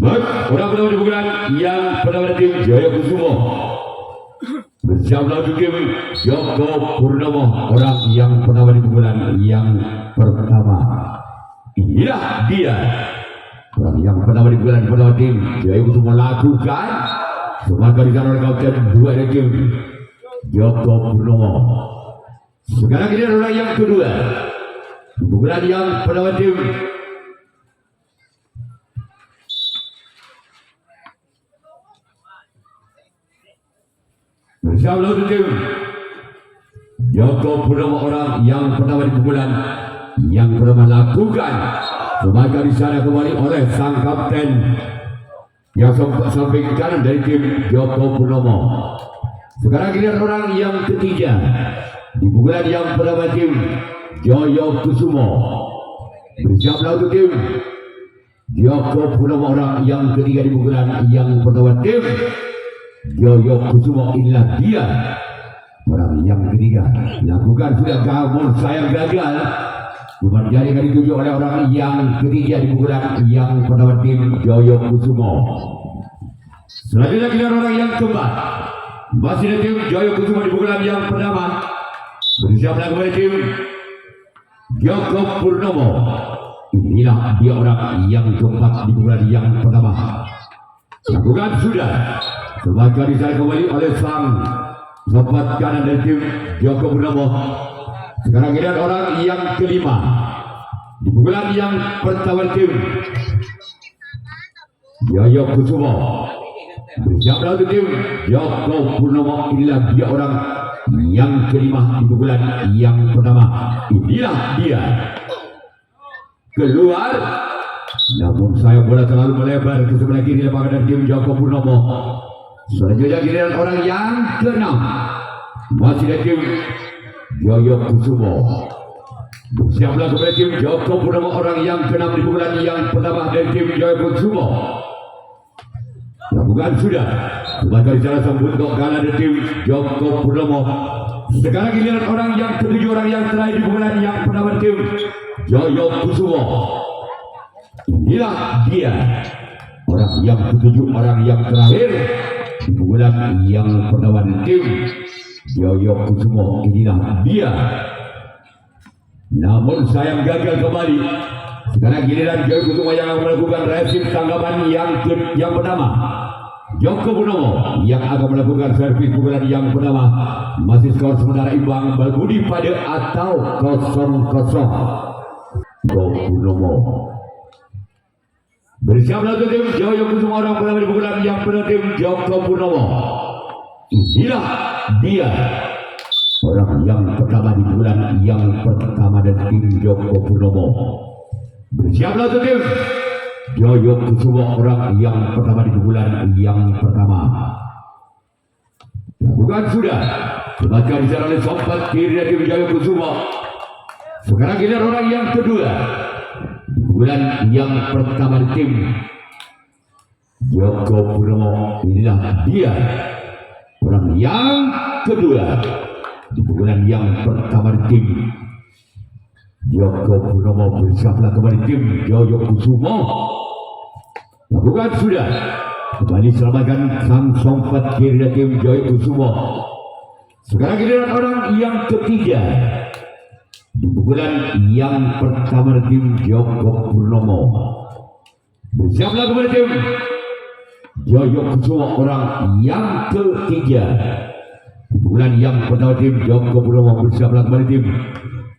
Baik, orang-orang di bulan yang pertama tim Jaya Kusumo bersama tim Joko Purnomo, orang yang pertama di bulan yang pertama. Inilah dia orang yang pertama di bulan pertama tim Jaya Kusumo lakukan sebagai oleh kapten dua dari tim Joko Purnomo. Sekarang ini orang yang kedua di bulan yang pertama tim bersama tim Joko Purnomo, orang yang pertama di bulan yang pertama lakukan sebagai di sana kembali oleh sang kapten yang samping kanan dari tim Joko Purnomo. Sekarang kita orang yang ketiga di bulan yang pertama tim Jaya Kusumo bersama tim Joko Purnomo, orang yang ketiga di bulan yang pertama tim Jaya Kusumo. Inilah dia orang yang ketiga lakukan sudah kabur sayang gagal menjadi kali tujuh oleh orang yang ketiga di bulan yang pertama tim Jaya Kusumo. Selanjutnya kita orang yang keempat masih di tim Jaya Kusumo di bulan yang pertama bersiaplah kembali tim Joko Purnomo. Inilah dia orang yang keempat di bulan yang pertama lakukan sudah sebagai disana kembali oleh sang sobat kanan dari tim Joko Purnomo. Sekarang kita orang yang kelima di bulan yang pertama tim Jaya Kusumo bersiaplah untuk tim Joko Purnomo. Inilah dia orang yang kelima di bulan yang pertama. Inilah dia keluar, namun saya bola terlalu melebar ke sebelah kiri lapangan dari tim Joko Purnomo. Selanjutnya giliran orang yang keenam masih dari tim Jaya Kusumo. Bersiaplah kepada tim Joko Purnomo, orang yang keenam di bulan yang pertama dari tim Jaya Kusumo. Lakukan sudah sebagai cara sambut kok kalah dari tim Joko Purnomo. Sekarang giliran orang yang ketujuh, orang yang terakhir di bulan yang pertama tim Jaya Kusumo. Inilah dia orang yang ketujuh, orang yang terakhir di bulan yang pertama tim Jaya Kusumo. Inilah dia, namun sayang gagal kembali. Sekarang giliran Jaya Kusumo yang akan melakukan reaksi tanggapan yang pertama. Joko Purnomo yang akan melakukan servis pukulan yang pertama. Masih skor sementara imbang berbudi pada atau 0-0. Joko Purnomo bersiaplah untuk tim Jaya Kusumo, orang pertama di pukulan yang pertama tim Joko Purnomo. Inilah dia orang yang pertama di bulan yang pertama dan tim Joko Purnomo. Bersiaplah untuk tim Jaya Kusumo, orang yang pertama di bulan yang pertama. Lakukan sudah sebagai diserang oleh sobat kiri dari tim Jaya Kusumo. Sekarang kita orang yang kedua di bulan yang pertama di tim Joko Purnomo. Inilah dia orang yang kedua di bulan yang pertama di tim Joko Purnomo. Bersiaplah kembali tim Jaya Kusumo. Lakukan sudah kembali selamatkan sang sobat kiri dari tim Jaya Kusumo. Sekarang giliran orang yang ketiga di bulan yang pertama di tim Joko Purnomo. Bersiaplah kembali tim Jaya Kusumo, orang yang ketiga di bulan yang pertama tim Joko Purnomo. Bersiaplah kembali tim.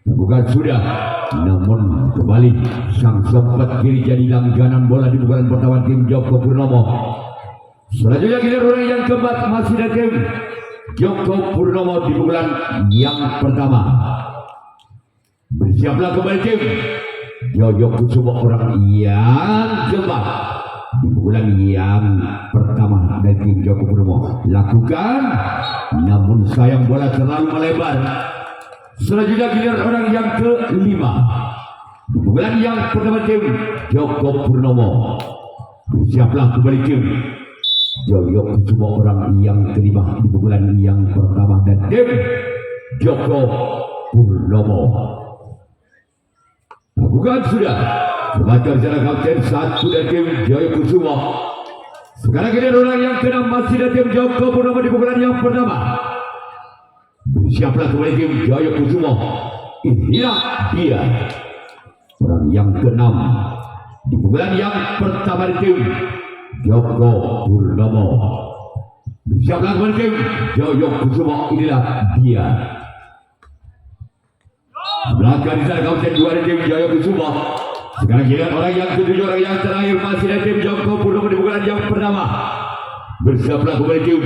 Lakukan sudah, namun kembali sang sobat kiri jadi langganan bola di bulan pertama tim Joko Purnomo. Selanjutnya kita orang yang keempat masih dari tim Joko Purnomo di bulan yang pertama. Bersiaplah kembali tim Jaya Kusumo, orang yang keempat di bulan yang pertama dari tim Joko Purnomo. Lakukan, namun sayang bola terlalu melebar. Selanjutnya giliran orang yang kelima di bulan yang pertama tim Joko Purnomo. Bersiaplah kembali tim Jaya Kusumo, orang yang kelima di bulan yang pertama dan tim Joko Purnomo. Lakukan sudah Sebagai secara kapten satu dari tim Jaya Kusuma. Sekarang ini orang yang keenam masih dari tim Joko Purnomo di pukulan yang pertama. Bersiaplah kembali tim Jaya Kusuma. Inilah dia orang yang keenam di pukulan yang pertama di tim Joko Purnomo. Bersiaplah kembali tim Jaya Kusuma. Inilah dia. Belakang di sana kapten dua dari tim Jaya Kusuma. Sekarang giliran orang yang ketujuh, orang yang terakhir masih dari tim Joko Purnomo di pukulan yang pertama. Bersiaplah kembali tim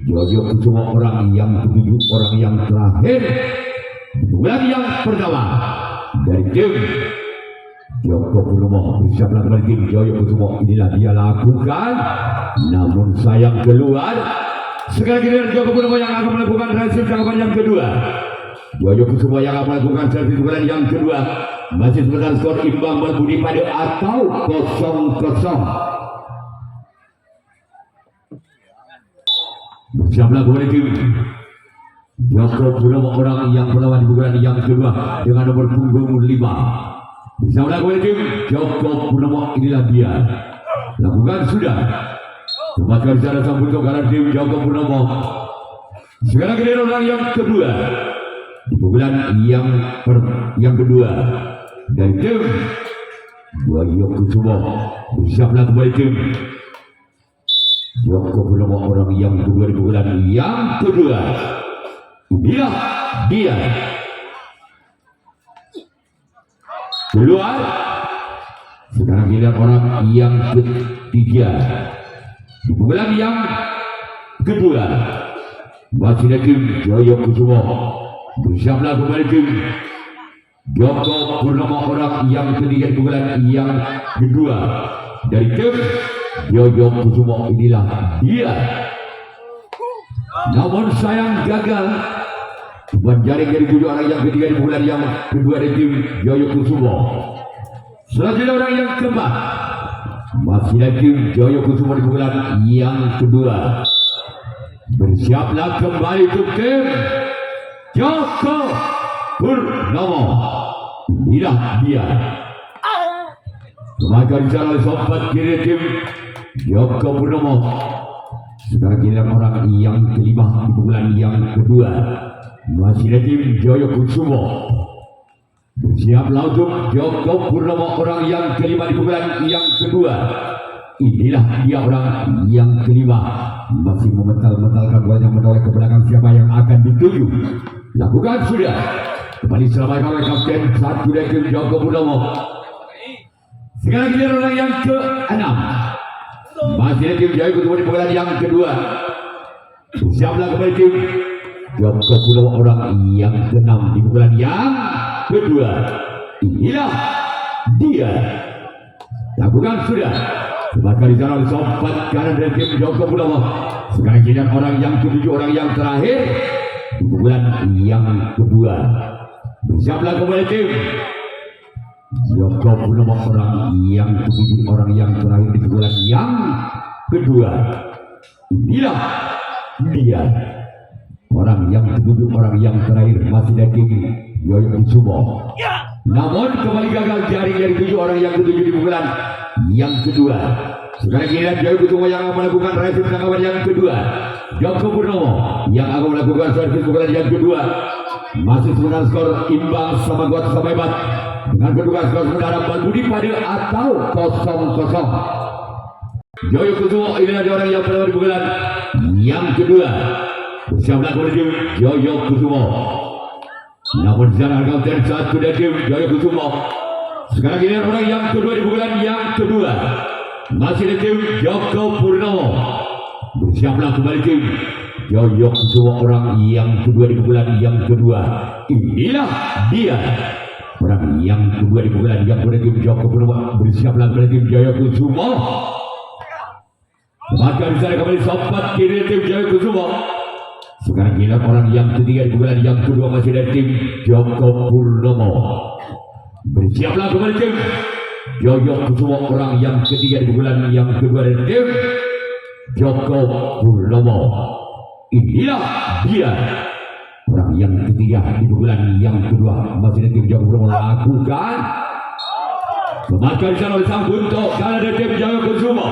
Jaya Kusuma, orang yang ketujuh, orang yang terakhir di pukulan yang pertama dari tim Joko Purnomo. Bersiaplah kembali tim Jaya Kusuma. Inilah dia lakukan, namun sayang keluar. Sekarang giliran Joko Purnomo yang akan melakukan hasil tangkapan yang kedua. Jaya Kusuma yang akan melakukan servis pukulan yang kedua. Masih sebentar skor imbang berbudi pada atau 0-0. Bersiaplah kembali tim Joko Purnomo, orang yang melawan di pukulan yang kedua dengan nomor punggung 5. Bersiaplah kembali tim Joko Purnomo. Inilah dia. Lakukan sudah. Tempatkan secara sambut ke kanan tim Joko Purnomo. Sekarang giliran orang yang kedua di pukulan yang kedua dari tim Jaya Kusuma. Bersiaplah kembali tim Joko Purnomo, orang yang kedua di pukulan yang kedua. Inilah dia. Keluar. Sekarang giliran orang yang ketiga di pukulan yang kedua. Masih dari tim Jaya Kusuma. Bersiaplah kembali tim Joko Purnomo, orang yang ketiga di pukulan yang kedua dari tim Jaya Kusuma. Inilah dia. Namun sayang gagal. Menjaring dari 7 orang yang ketiga di pukulan yang kedua dari tim Jaya Kusuma. Selanjutnya orang yang keempat masih dari tim Jaya Kusuma di pukulan yang kedua. Bersiaplah kembali untuk tim Joko Purnomo. Inilah dia. Kemakan jalan sobat kiri tim Joko Purnomo. Sekarang giliran orang yang kelima di pukulan yang kedua. Masih dari tim Jaya Kusuma. Bersiaplah untuk Joko Purnomo, orang yang kelima di pukulan yang kedua. Inilah dia orang yang kelima. Masih memental-mentalkan wajah menoleh ke belakang siapa yang akan dituju. Lakukan sudah. Kembali selamatkan oleh kapten satu dari tim Joko Purnomo. Sekarang giliran orang yang ke-6. Masih dari tim Jaya Kusuma di pukulan yang kedua. Siaplah kembali tim Joko Purnomo, orang yang ke-6 di pukulan yang kedua. Inilah dia. Lakukan sudah. Sebagai jalan sobat kanan dari tim Joko Purnomo. Sekarang giliran orang yang ke-7, orang yang terakhir di pukulan yang kedua. Bersiaplah kembali tim Joko Purnomo, orang yang ke-7, orang yang terakhir di pukulan yang kedua. Inilah dia. Orang yang ke-7, orang yang terakhir masih dari tim Jaya Kusuma. Namun kembali gagal jaring dari 7 orang yang ke-7 di pukulan yang kedua. Sekarang giliran Jaya Kusuma yang akan melakukan servis tangkapan yang kedua. Joko Purnomo yang akan melakukan servis pukulan yang kedua. Masih sebentar skor imbang sama kuat sama hebat. Dengan kedua skor sementara berbudi pada atau 0-0. Jaya Kusuma inilah orang yang pertama di pukulan yang kedua. Bersiaplah kembali Jaya Kusuma. Namun jangan kapten satu dari tim Jaya Kusuma. Sekarang ini orang yang kedua di pukulan yang kedua. Masih dari tim Joko Purnomo. Bersiaplah kembali tim Jaya Kusuma, orang yang kedua di pukulan yang kedua. Inilah dia. Orang yang kedua di pukulan yang kedua tim Joko Purnomo. Bersiaplah kembali tim Jaya Kusuma. Bahkan di sana kembali sobat kiri tim Jaya Kusuma. Sekarang giliran orang yang ketiga di pukulan yang kedua masih dari tim Joko Purnomo. Bersiaplah kembali tim Jaya Kusuma, orang yang ketiga di pukulan yang kedua dari tim Joko Purnomo. Inilah dia. Orang yang ketiga di pukulan yang kedua masih dari tim Joko Purnomo. Lakukan. Semakan di sana oleh sang buntok karena dari tim Jaya Kusuma.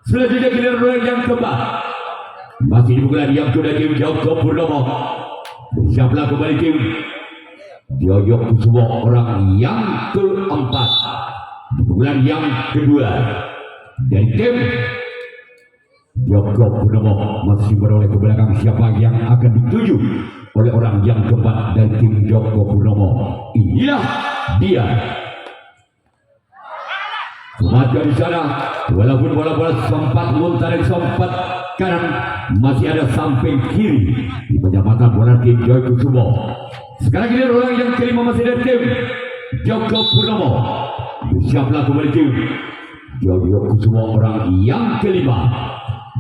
Selanjutnya giliran orang yang keempat. Masih di pukulan yang sudah tim Joko Purnomo. Bersiaplah kembali tim Jaya Kusuma orang yang keempat. Di pukulan yang kedua dari tim Joko Purnomo masih beroleh ke belakang. Siapa yang akan dituju oleh orang yang keempat dari tim Joko Purnomo? Inilah dia. Maka di sana, walaupun bola-bola sempat muntah dan sempat kanan, masih ada samping kiri di penjamatan bola tim Jaya Kusuma. Sekarang ini orang yang kelima masih dari tim Joko Purnomo. Bersiaplah kembali tim Jaya Kusuma orang yang kelima.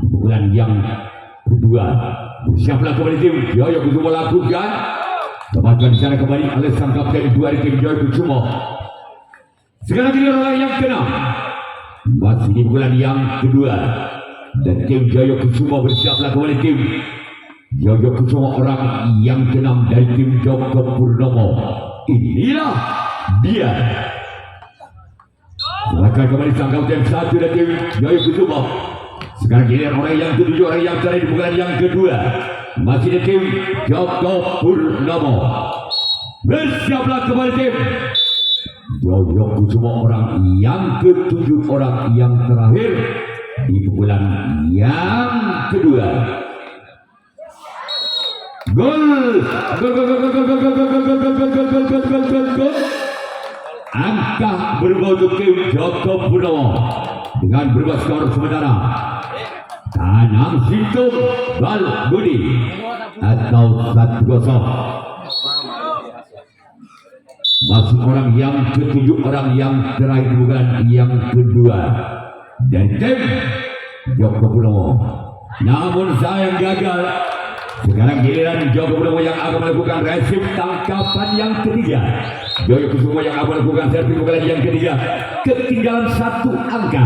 Di pukulan yang kedua, bersiaplah kembali tim Jaya Kusuma lakukan. Tempatkan di sana kembali oleh sang kapten dua dari tim Jaya Kusuma. Sekarang ini orang yang keenam. Masih di bulan yang kedua. Dan tim Jaya Kusuma bersiaplah kembali tim Jaya Kusuma orang yang keenam dari tim Joko Purnomo. Inilah dia. Silakan kembali sang kapten satu dari tim Jaya Kusuma. Sekarang ini orang yang ketujuh, orang yang terakhir di bulan yang kedua. Masih di tim Joko Purnomo. Bersiaplah kembali tim Jaya Kusuma orang yang ketujuh, orang yang terakhir di bulan yang kedua. Gol! Gol! Angka berubah untuk tim Joko Purnomo dengan berubah skor sementara. Tanam Sintung Bal Budi atau 1-0. Masih orang yang ketujuh, orang yang terakhir bukan yang kedua dan tim Joko Purnomo. Namun sayang gagal. Sekarang giliran Joko Purnomo yang akan melakukan resip tangkapan yang ketiga. Jaya Kusuma yang akan melakukan servis bukan yang ketiga. Ketinggalan satu angka.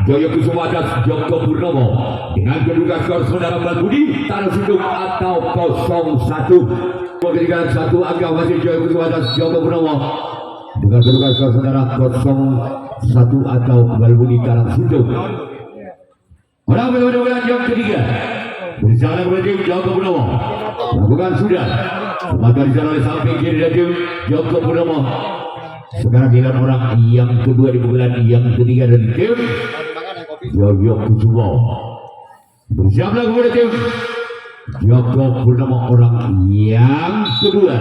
Jaya Kusuma atas Joko Purnomo dengan kedudukan skor saudara Bal Budi Tanah Sintung atau 0-1. Ketinggalan satu angka masih Jaya Kusuma atas Joko Purnomo dengan kedudukan skor saudara 0-1 atau Bal Budi Tanah Sintung. Orang berbulan yang ketiga bersama berarti Joko Purnomo lakukan sudah maka di sana oleh samping kiri dari Joko Purnomo. Sekarang giliran orang yang kedua di bulan yang ketiga dari tim Jaya Kusuma. Bersiaplah kepada tim Joko Purnomo orang yang kedua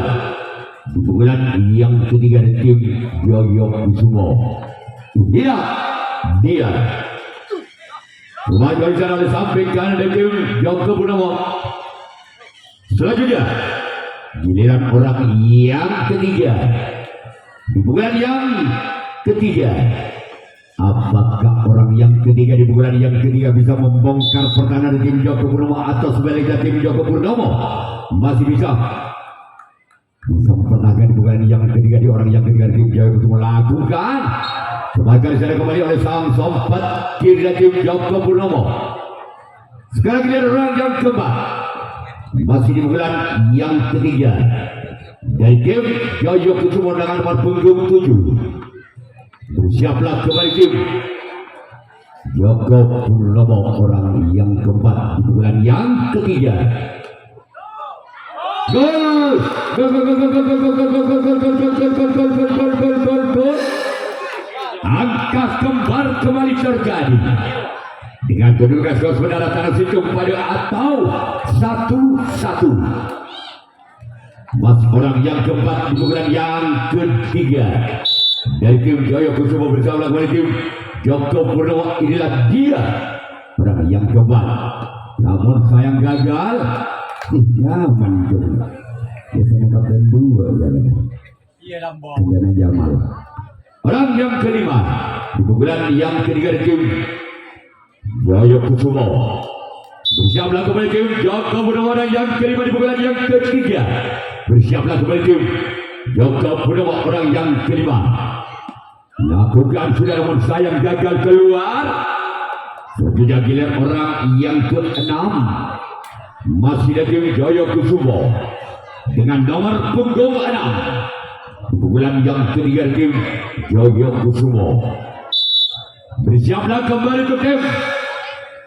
di bulan yang ketiga dari tim Jaya Kusuma. Inilah dia. Maju di sana oleh samping kanan dari tim Joko Purnomo. Selanjutnya giliran orang yang ketiga di bulan yang ketiga. Apakah orang yang ketiga di bulan yang ketiga bisa membongkar pertahanan tim Joko Purnomo atau sebaliknya tim Joko Purnomo masih bisa mempertahankan di bulan yang ketiga di orang yang ketiga tim Jaya Kusuma lakukan. Sebagai sana kembali oleh sang sompat kiri dari tim Joko Purnomo. Sekarang kita orang yang keempat masih di bulan yang ketiga dari tim Jaya Kusuma dengan nomor punggung 7. Bersiaplah kembali tim Joko Purnomo orang yang keempat di bulan yang ketiga. Gol! Angka kembar kembali terjadi dengan kedudukan skor saudara Tanah Sintung pada atau 1-1. Mas orang yang keempat di bulan yang ketiga dari tim Jaya Kusuma bersama kembali tim Joko Purnomo. Inilah dia orang yang keempat. Namun sayang gagal. Zaman itu biasanya kapten dua ya. Iya Lambong. Jamal. Orang yang kelima di bulan yang ketiga dari tim Jaya Kusuma. Bersiaplah kembali tim Joko Purnomo orang yang kelima di bulan yang ketiga. Bersiaplah kembali tim Joko Purnomo orang yang kelima. Lakukan sudah namun sayang gagal keluar. Selanjutnya giliran orang yang keenam masih dari tim Jaya Kusuma dengan nomor punggung 6. Pukulan yang ketiga tim Yoyo Kusumo. Bersiaplah kembali ke tim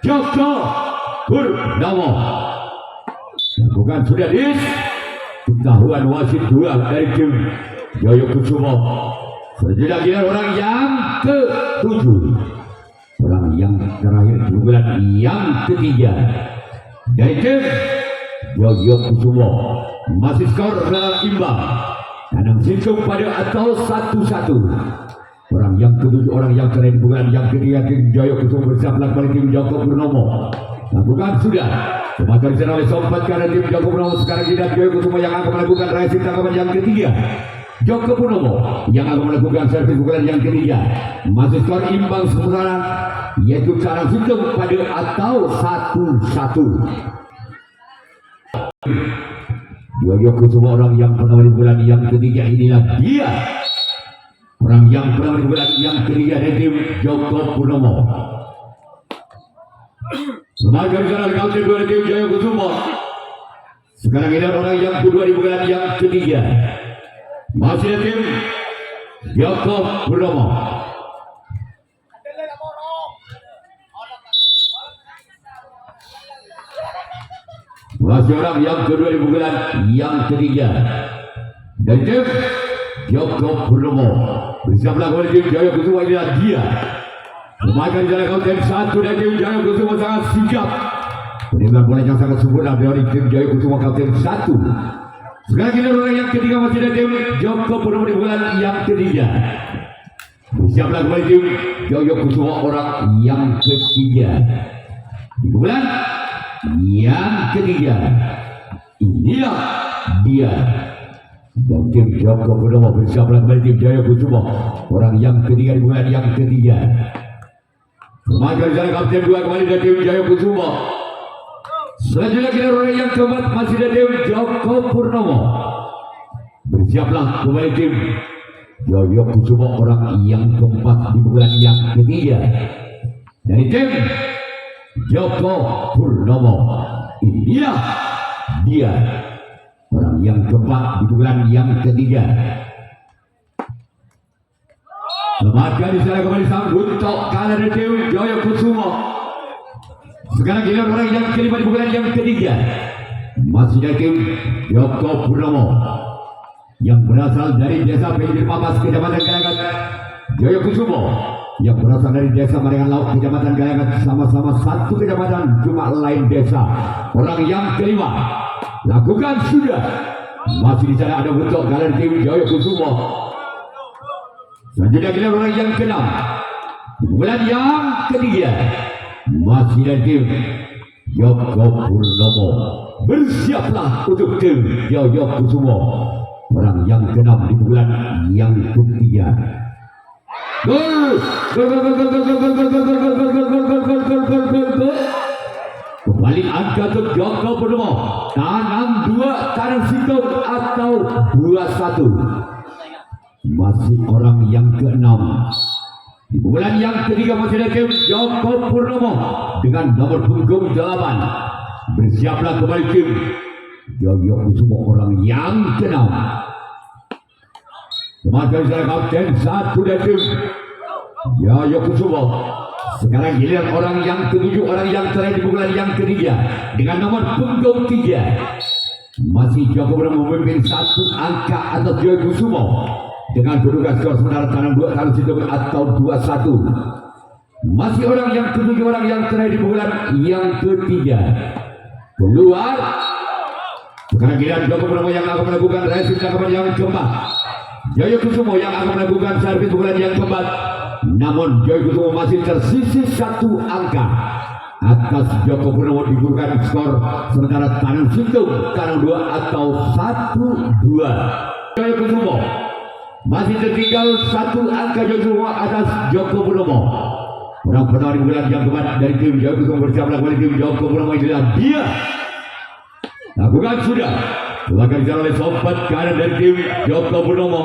Joko Purnomo. Bukan sudah ketahuan wasit 2 dari tim Yoyo Kusumo. Selanjutnya kita orang yang ke-7. Orang yang terakhir pukulan yang ketiga dari tim Yoyo Kusumo. Masih skor imbang. Tanam sinkung pada atau 1-1. Orang yang ke-7, orang yang terakhir pukulan yang ketiga tim Yoyo Kusumo bersiaplah kembali tim Joko Purnomo. Lakukan sudah. Kembali diserang oleh sompat karena tim Joko Purnomo. Sekarang tidak Yoyo Kusumo yang akan melakukan racing tangkapan yang ketiga. Joko Purnomo yang akan melakukan servis pukulan yang ketiga. Masih skor imbang sementara, yaitu cara hitung pada atau 1-1. Yoyo Kusumo orang yang pernah di bulan yang ketiga inilah dia. Orang yang pernah di bulan yang ketiga dari tim Joko Purnomo. Semangat sekarang counter 2 tim Yoyo Kusumo. Sekarang ini orang yang kedua di bulan yang ketiga. Masih ada tim Joko Purnomo. Masih orang yang kedua di bulan yang ketiga. Dan tim Joko Purnomo. Bersiaplah kembali tim Yoyo Kusumo inilah dia. Memainkan jalan kaunten 1 dan tim Yoyo Kusumo sangat sigap. Penimbangan bola yang sangat sempurna dari tim Yoyo Kusumo kaunten 1. Sekarang kita orang yang ketiga masih ada tim Joko Purnomo di bulan yang ketiga. Bersiaplah kembali tim Yoyo Kusumo orang yang ketiga. Di bulan yang ketiga. Inilah dia. Dan tim Joko Purnomo bersiaplah kembali tim Yoyo Kusumo orang yang ketiga di bulan yang ketiga. Memainkan jalan kapten 2 kembali dari tim Yoyo Kusumo. Selanjutnya kita orang yang keempat masih ada tim Joko Purnomo. Bersiaplah kembali tim Yoyo Kusumo orang yang keempat di bulan yang ketiga. Dari tim Joko Purnomo. Inilah dia. Orang yang keempat di bulan yang ketiga. Selamatkan di sana kembali sang untuk kalah dari tim Yoyo Kusumo. Sekarang kita orang yang kelima di bulan yang ketiga. Masih dari tim Joko Purnomo yang berasal dari desa Pinggir Papas, Kecamatan Gayangan. Yoyo Kusumo yang berasal dari desa Marengan Laut, Kecamatan Gayangan. Sama-sama satu kecamatan, cuma lain desa. Orang yang kelima. Lakukan sudah. Masih di sana ada bentuk kalah tim Yoyo Kusumo. Selanjutnya kita orang yang ke-6 bulan yang ketiga. Masih ada tim Joko Purnomo. Bersiaplah untuk tim Yoyo Kusumo orang yang ke-6 di bulan yang ketiga. Gol! Kembali angka untuk Joko Purnomo. Tanam 2 tanam situng atau 2-1. Masih orang yang ke-6 di bulan yang ketiga. Masih ada tim Joko Purnomo dengan nomor punggung 8. Bersiaplah kembali tim Yoyo Kusumo orang yang ke-6. Kemarin saya kapten 1 dan tim Yoyo Kusumo. Sekarang giliran orang yang ke-7, orang yang terakhir di bulan yang ketiga dengan nomor punggung 3. Masih Joko Purnomo memimpin 1 angka atas Yoyo Kusumo dengan kedudukan skor sementara tanam 2 tanam situng atau 2-1. Masih orang yang ke-7, orang yang terakhir di bulan yang ketiga. Keluar. Sekarang giliran Joko Purnomo yang akan melakukan racing tangkapan yang keempat. Yoyo Kusumo yang akan melakukan servis bulan yang keempat. Namun Yoyo Kusumo masih tersisi 1 angka atas Joko Purnomo digunakan skor sementara tanam situng tanam 2 atau 1-2. Yoyo Kusumo masih tertinggal 1 angka Yoyo Kusumo atas Joko Purnomo. Orang pertama di bulan yang keempat dari tim Yoyo Kusumo bersiaplah kembali tim Joko Purnomo inilah dia. Lakukan sudah. Lakukan jalan oleh sobat kanan dari tim Joko Purnomo.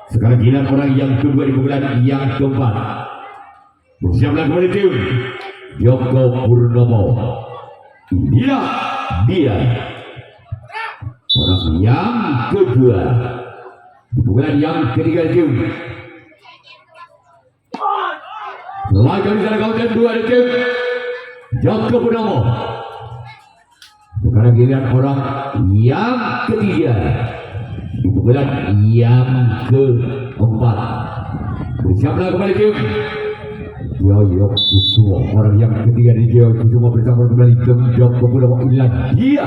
Sekarang giliran orang yang kedua di bulan yang keempat. Bersiaplah kembali tim Joko Purnomo. Inilah dia. Orang yang kedua Pukulan yang ketiga tim. Laga di sana kaunten 2 dari tim Joko Purnomo. Sekarang giliran orang yang ketiga. Pukulan yang keempat. Bersiaplah kembali tim Yoyo Kusumo. Orang yang ketiga di Yoyo Kusumo bersama kembali tim Joko Purnomo. Inilah dia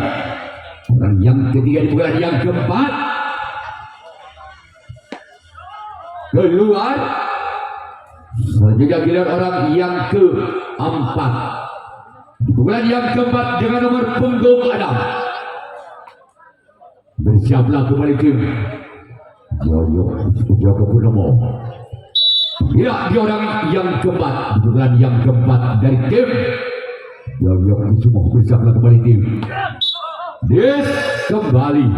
orang yang ketiga di pukulan yang keempat. Keluar. Selanjutnya giliran orang yang keempat. Pukulan yang keempat dengan nomor punggung 6. Bersiaplah kembali tim Yoyo Joko Purnomo. Ya, dia orang yang keempat. Pukulan yang keempat dari tim Yoyo Kusumo. Bersiaplah kembali tim Des kembali.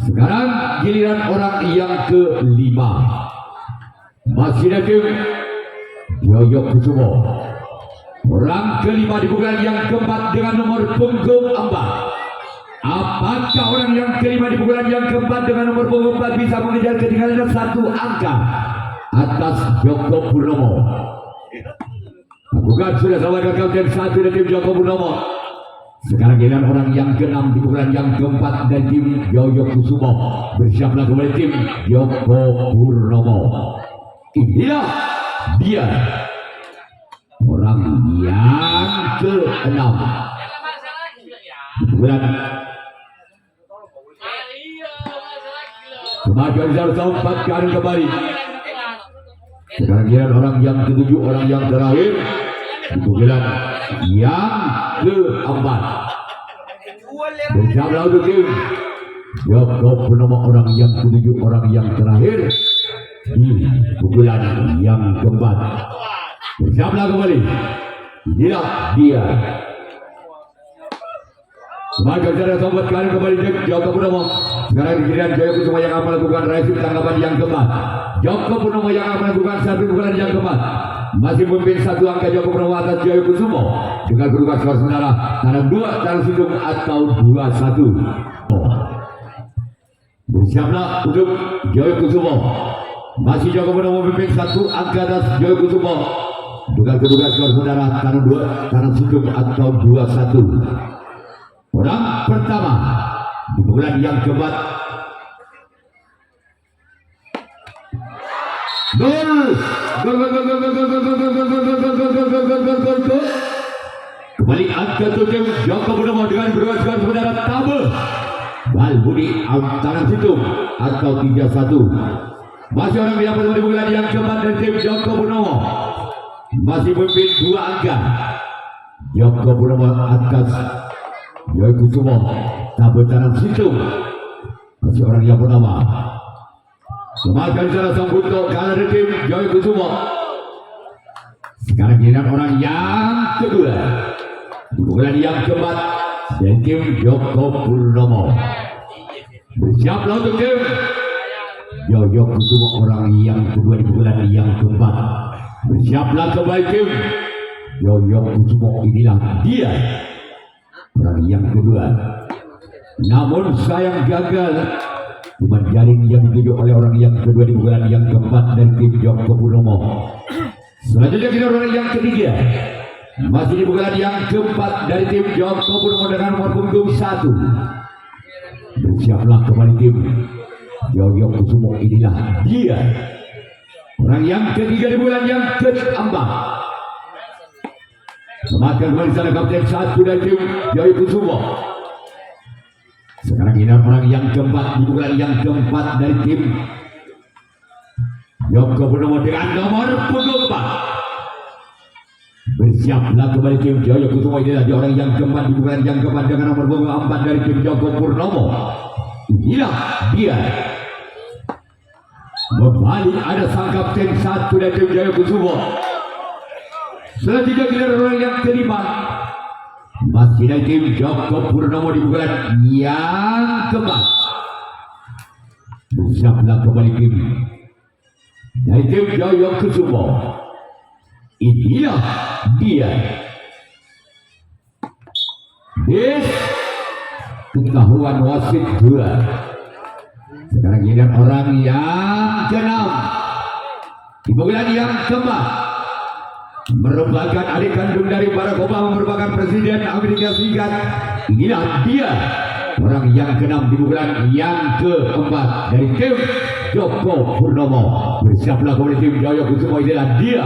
Sekarang giliran orang yang kelima. Masih ada tim Yoyo Kusumo. Orang kelima di pukulan yang keempat dengan nomor punggung 4. Apakah orang yang kelima di pukulan yang keempat dengan nomor punggung 4 bisa mengejar ketinggalan 1 angka atas Joko Purnomo? Bukan sudah sama dengan kapten 1 dari tim Joko Purnomo. Sekarang giliran orang yang ke-6 di pukulan yang keempat dari tim Yoyo Kusumo. Bersiaplah kembali tim Joko Purnomo. Inilah dia orang yang ke-6 di pukulan kemajuan harus tempatkan kembali. Sekarang giliran orang yang ke-7, orang yang terakhir di pukulan yang ke-4. Bersiaplah untuk tim Joko Purnomo. Orang yang ke-7, orang yang terakhir di pukulan yang ke-4. Bersiaplah kembali. Inilah dia. Sebagai cara sobatkan kembali tim Joko Purnomo. Sekarang giliran Joko Kusumo yang akan melakukan resip tanggapan yang keempat. Joko Purnomo yang akan melakukan satu pukulan yang keempat. Masih memimpin 1 angka Joko Purnomo atas Joko Kusumo dengan kedudukan skor sementara tanam 2 tanam sindung atau 2-1. Bersiaplah untuk Joko Kusumo. Masih Joko Purnomo memimpin 1 angka atas Joko Kusumo dengan kedudukan skor sementara tanam 2 tanam sindung atau 2-1. Orang pertama di pukulan yang keempat. Gol. Kembali angka tim Joko Purnomo dengan kedudukan skor sementara tabel Bal Budi antara situ atau 3-1. Masih orang yang dapat di pukulan yang keempat dari tim Joko Purnomo. Masih memimpin 2 angka Joko Purnomo atas Yoyo Kusumo. Tabel tanam situ masih orang yang pertama. Semakan salah sambut kalah dari tim Yoyo Kusumo. Sekarang giliran orang yang kedua di pukulan yang keempat dari tim Joko Purnomo. Bersiaplah untuk tim Yoyo Kusumo. Orang yang kedua di pukulan yang keempat. Bersiaplah kembali tim Yoyo Kusumo. Inilah dia orang yang kedua. Namun sayang gagal. Cuma jaring yang dituju oleh orang yang kedua di pukulan yang keempat dari tim Joko Purnomo. Selanjutnya kita orang yang ketiga. Masih di pukulan yang keempat dari tim Joko Purnomo dengan nomor punggung 1. Bersiaplah kembali tim Yoyo Kusumo. Inilah dia orang yang ketiga di pukulan yang keempat. Semakin kembali sana kapten 1 dari tim Yoyo Kusumo. Sekarang ini orang yang keempat di pukulan yang keempat dari tim Joko Purnomo dengan nomor punggung 4. Bersiaplah kembali tim Yoyo Kusumo. Inilah dia orang yang keempat di pukulan yang keempat dengan nomor punggung 4 dari tim Joko Purnomo. Inilah dia. Kembali ada sang kapten 1 dari tim Yoyo Kusumo. Selanjutnya kita orang yang kelima. Masih dari tim Joko Purnomo di pukulan yang keempat. Bersiaplah kembali tim dari tim Yoyo Kusumo. Inilah dia. Des ketahuan wasit 2. Sekarang giliran orang yang ke-6 di bulan yang ke-4, merupakan adik kandung dari Barack Obama, merupakan Presiden Amerika Serikat. Inilah dia orang yang ke-6 di bulan yang ke-4 dari tim Joko Purnomo. Bersiaplah kembali tim Jaya Kusumo. Inilah dia,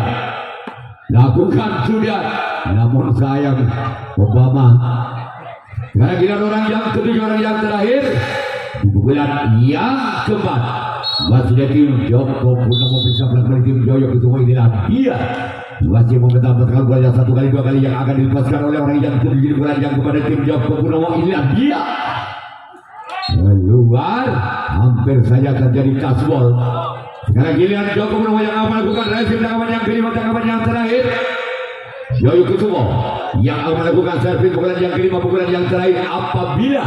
lakukan sudah, namun sayang Obama. Sekarang giliran orang yang ke-7, orang yang terakhir di bulan yang ke-4, masih dari tim Joko Purnomo. Bersiaplah kembali tim Jaya Kusumo. Inilah dia, masih mendapatkan bola 1 kali 2 kali yang akan dilepaskan oleh orang yang ke-7 di bulan yang kepada tim Joko Purnomo. Inilah dia, keluar, hampir saja terjadi tasbol. Sekarang giliran Joko Purnomo yang akan melakukan resim tangkapan yang kelima, tangkapan yang terakhir. Jaya Kusumo yang akan melakukan servis pukulan yang kelima, pukulan yang terakhir. Apabila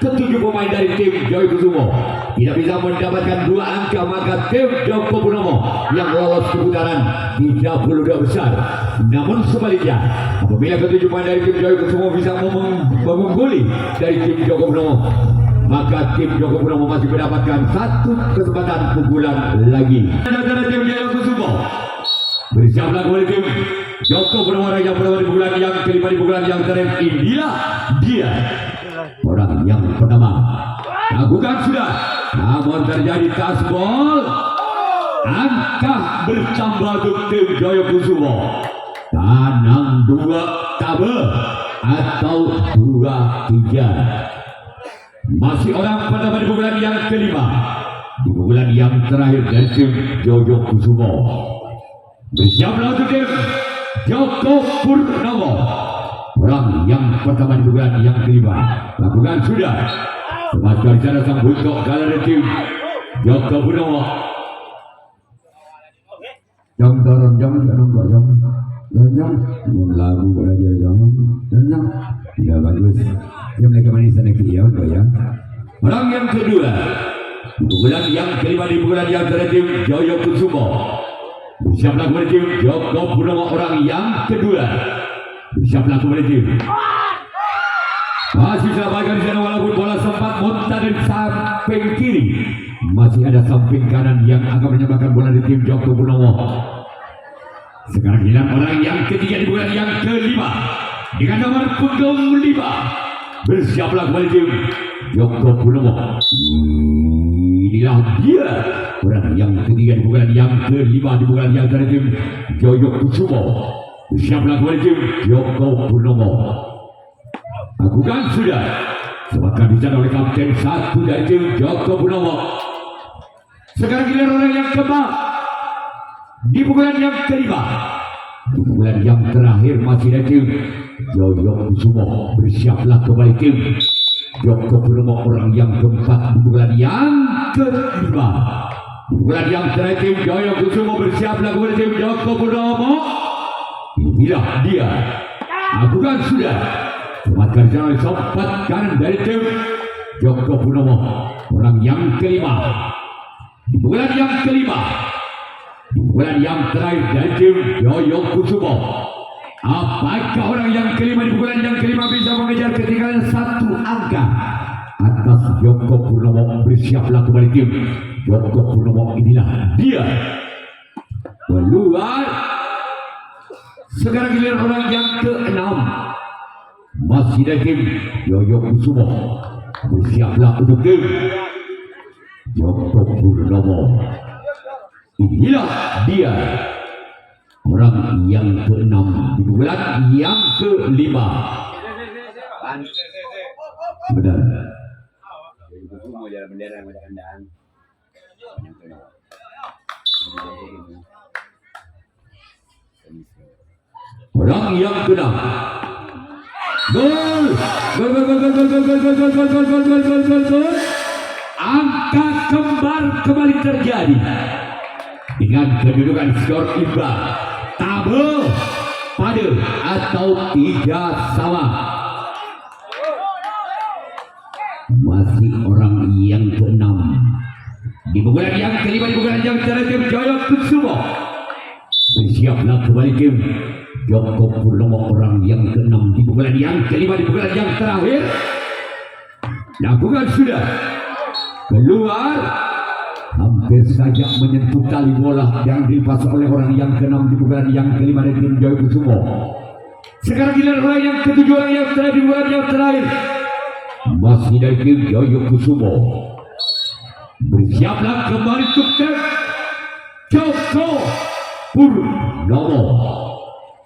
ke-7 pemain dari tim Jaya Kusumo tidak bisa mendapatkan 2 angka, maka tim Joko Purnomo yang lolos ke putaran 32 besar. Namun sebaliknya, apabila ke-7 pemain dari tim Jaya Kusumo bisa mengungguli dari tim Joko Purnomo, maka tim Joko Purnomo masih mendapatkan 1 kesempatan pukulan lagi. Antara tim Jaya Kusumo, bersiaplah kembali tim Joko Purnomo yang pertama di bulan yang kelima, di bulan yang terakhir. Inilah dia, orang yang pertama. Lakukan sudah, namun terjadi tasbol. Angka bertambah untuk tim Jaya Kusumo. Tanang 2 tabe atau 2-3. Masih orang pertama di bulan yang kelima, di bulan yang terakhir dari tim Jaya Kusumo. Bersiaplah untuk tim Joko Purnomo, orang yang pertama di bulan yang kelima. Lakukan sudah, semakin sana sang buntok kalah dari tim Joko Purnomo. Jom dorong jom lagu belajar jom tidak bagus. Dia mereka manis sana ya, ya. Orang yang kedua di bulan yang kelima, di bulan yang terakhir tim Jaya Kusumo. Bersiaplah kembali tim Joko Purnomo, orang yang kedua. Bersiaplah kembali tim. Masih sampaikan di sana, walaupun bola sempat muntah dari samping kiri, masih ada samping kanan yang akan menyamakan bola di tim Joko Purnomo. Sekarang giliran orang yang ketiga di bulan yang kelima dengan nomor punggung 5. Bersiaplah kembali tim Joko Purnomo. Inilah dia, orang yang ketiga di bulan yang kelima, di bulan yang terakhir tim Jaya Kusumo. Bersiaplah kembali tim Joko Purnomo. Lakukan sudah, sebabkan dicatat oleh kapten 1 dari tim Joko Purnomo. Sekarang giliran orang yang keempat di bulan yang kelima, di bulan yang terakhir masih dari tim Jaya Kusumo. Bersiaplah kembali tim Joko Purnomo, orang yang keempat di bulan yang kelima, di bulan yang terakhir tim Jaya Kusumo. Bersiaplah kembali tim Joko Purnomo. Inilah dia, lakukan sudah, selamatkan jalan sempat kanan dari tim Joko Purnomo, orang yang kelima di bulan yang kelima, di bulan yang terakhir dari tim Jaya Kusumo. Apakah orang yang kelima di bulan yang kelima bisa mengejar ketinggalan 1 angka atas Joko Purnomo? Bersiaplah kembali tim Joko Purnomo. Inilah dia, keluar. Sekarang giliran orang yang ke-6, masih dari tim Jaya Kusumo. Bersiaplah untuk tim Joko Purnomo. Inilah dia, orang yang ke-6 di bulan yang ke-5. Benar. Orang yang ke-6. Gol. Gol. Angka kembar kembali terjadi dengan kedudukan skor imbang, tabel padu atau 3 sama. Masih orang yang ke-6 di bulan yang kelima, di bulan yang terakhir tim Jaya Kusumo. Bersiaplah kembali tim Joko Purnomo, orang yang ke-6 di bulan yang kelima, di bulan yang terakhir. Lakukan sudah keluar, hampir saja menyentuh tali bola yang dilepas oleh orang yang keenam di pukulan yang kelima dari tim Jaya Kusumo. Sekarang giliran orang yang ketujuh, orang yang terakhir di pukulan yang terakhir masih dari tim Jaya Kusumo. Bersiaplah kembali Kapten Joko Purnomo.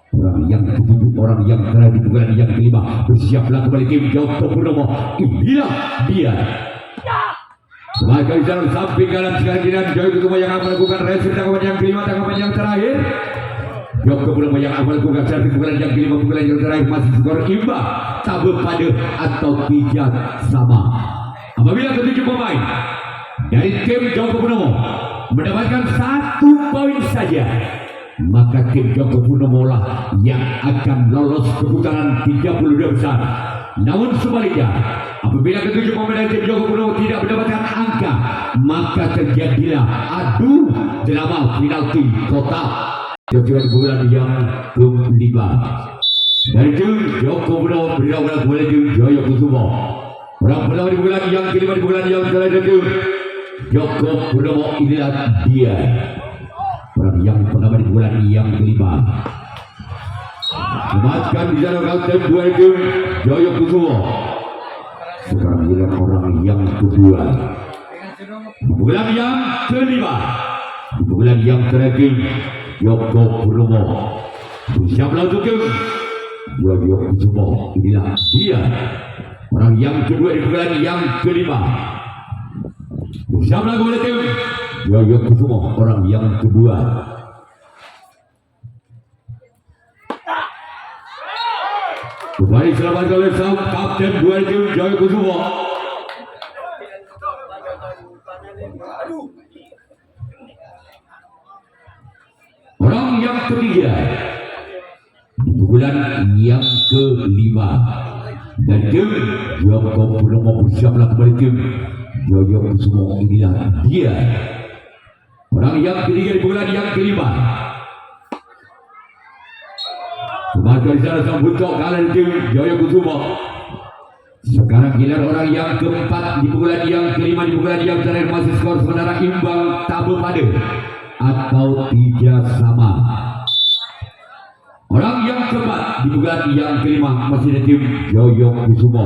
Orang yang ketujuh, orang yang terakhir di pukulan yang kelima. Bersiaplah kembali tim Joko Purnomo. Inilah dia. Sebagai jalan samping kanan sekarang giliran Jaya Kusumo yang akan melakukan reset tangkapan yang kelima, tangkapan yang terakhir. Joko Purnomo yang akan melakukan servis pukulan yang kelima, pukulan yang terakhir masih skor imbang, tabur pada atau tidak sama. Apabila ketujuh pemain dari tim Joko Purnomo mendapatkan 1 poin saja, maka tim Joko Purnomo lah yang akan lolos ke putaran 32 besar. Namun sebaliknya, apabila ketujuh pemain dari tim Joko Purnomo tidak mendapatkan angka, maka terjadilah adu drama penalti kotak. Jokowi bulan yang kelima dari tim Joko Purnomo berlawan kembali tim Jaya Kusumo. Orang pertama di bulan yang kelima, di bulan yang terakhir tim Joko Purnomo, inilah dia. Orang yang pertama di bulan yang kelima. Mematkan di sana Kapten dua tim Jaya Kusumo. Sekarang giliran orang yang kedua. Bulan yang kelima, di bulan yang terakhir Joko Purnomo. Bersiaplah untuk tim Jaya Kusumo, inilah dia. Orang yang kedua di bulan yang kelima. Bersiaplah kembali tim Jaya Kusumo, orang yang kedua. Kembali selamat oleh sang Kapten dua tim Jaya Kusumo. Orang yang ketiga di bulan yang kelima dan tim Joko Purnomo. Bersiaplah kembali tim Jaya Kusumo, inilah dia. Orang yang ketiga di bulan yang kelima. Sebagai salah sang buntut kalah tim Jaya Kusumo. Sekarang giliran orang yang keempat di bulan yang kelima, di bulan yang terakhir masih skor sementara imbang, tabur pada atau tidak sama. Orang yang keempat di bulan yang kelima masih ada tim Jaya Kusumo.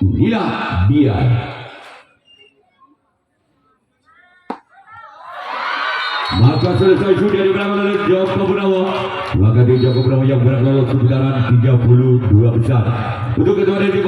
Inilah dia. Maka selesai sudah di belakang oleh Joko Purnomo. Maka tim Joko Purnomo yang berhak lolos ke putaran 32 besar. Untuk ketua dari tim